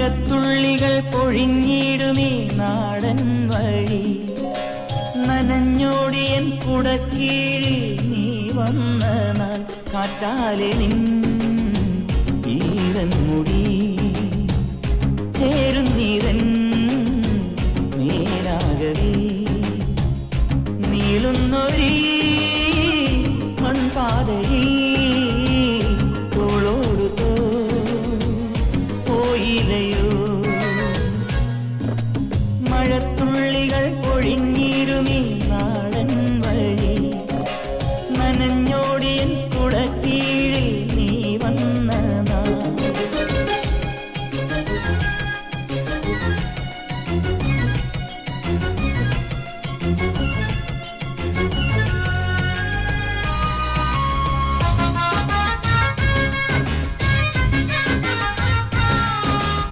മഴത്തുള്ളികൾ പൊഴിഞ്ഞിടുമേ നാടൻ വഴി നനഞ്ഞോടിയൻ കുടക്കീഴിൽ നീ വന്ന നാൾ കാറ്റാലെ നിൻ ഈരൻ മുടി ചേരുന്നീരൻ മേലാകവേ നീളുന്നൊരീ മൺപാതയിൽ തോളോടു പോയില്ലയോ മഴത്തുള്ളികൾ പൊഴിഞ്ഞിരുമീ